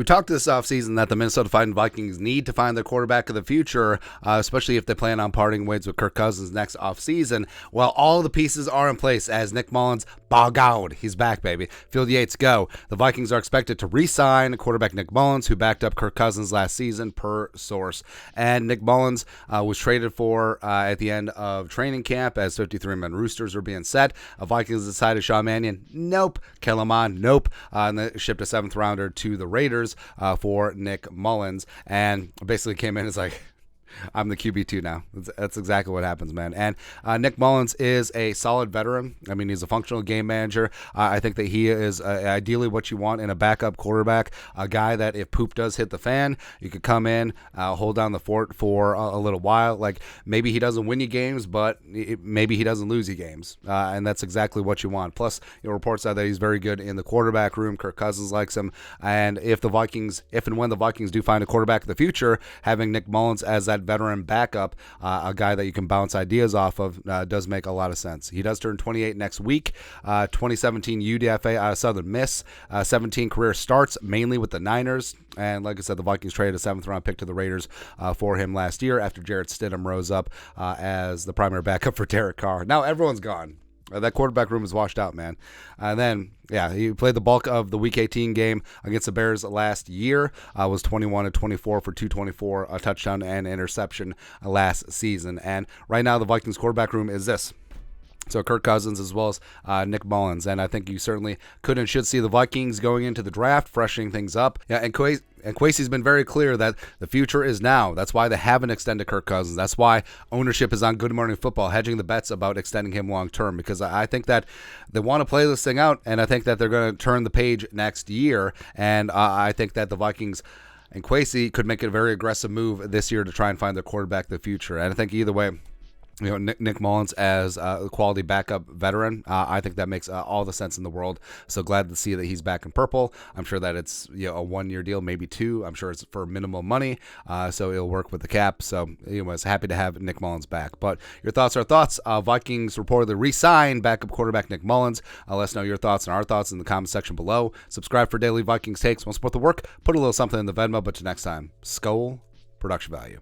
We talked this offseason that the Minnesota Vikings need to find their quarterback of the future, especially if they plan on parting ways with Kirk Cousins next offseason. Well, all the pieces are in place as Nick Mullens, by God, he's back, baby. Field Yates, go. The Vikings are expected to re-sign quarterback Nick Mullens, who backed up Kirk Cousins last season, per source. And Nick Mullens was traded for at the end of training camp as 53-man roosters are being set. Vikings decided Sean Mannion, nope. Kellerman, nope. And they shipped a 7th rounder to the Raiders for Nick Mullens, and basically came in as like, I'm the QB2 now. That's exactly what happens, man. And Nick Mullens is a solid veteran. I mean, he's a functional game manager. I think that he is ideally what you want in a backup quarterback, a guy that if poop does hit the fan, you could come in, hold down the fort for a little while. Like, maybe he doesn't win you games, but maybe he doesn't lose you games. And that's exactly what you want. Plus, reports are that he's very good in the quarterback room. Kirk Cousins likes him. And if and when the Vikings do find a quarterback in the future, having Nick Mullens as that veteran backup, a guy that you can bounce ideas off of, does make a lot of sense. He does turn 28 next week. 2017 UDFA out of Southern Miss. 17 career starts, mainly with the Niners. And like I said, the Vikings traded a 7th round pick to the Raiders for him last year after Jarrett Stidham rose up as the primary backup for Derek Carr. Now everyone's gone. That quarterback room is washed out, man. And then, he played the bulk of the Week 18 game against the Bears last year. Was 21-24 for 224, a touchdown and interception last season. And right now, the Vikings quarterback room is this. So Kirk Cousins as well as Nick Mullens. And I think you certainly could and should see the Vikings going into the draft, freshening things up. Yeah, and Kwesi's been very clear that the future is now. That's why they haven't extended Kirk Cousins. That's why ownership is on Good Morning Football, hedging the bets about extending him long term, because I think that they want to play this thing out, and I think that they're going to turn the page next year. And I think that the Vikings and Kwesi could make a very aggressive move this year to try and find their quarterback of the future. And I think either way, Nick Mullens as a quality backup veteran, I think that makes all the sense in the world. So glad to see that he's back in purple. I'm sure that it's a 1-year deal, maybe 2. I'm sure it's for minimal money, so it'll work with the cap. So anyways, happy to have Nick Mullens back. But your thoughts are thoughts. Vikings reportedly re-signed backup quarterback Nick Mullens. Let us know your thoughts and our thoughts in the comment section below. Subscribe for daily Vikings takes. Want to support the work? Put a little something in the Venmo. But till next time, Skol, production value.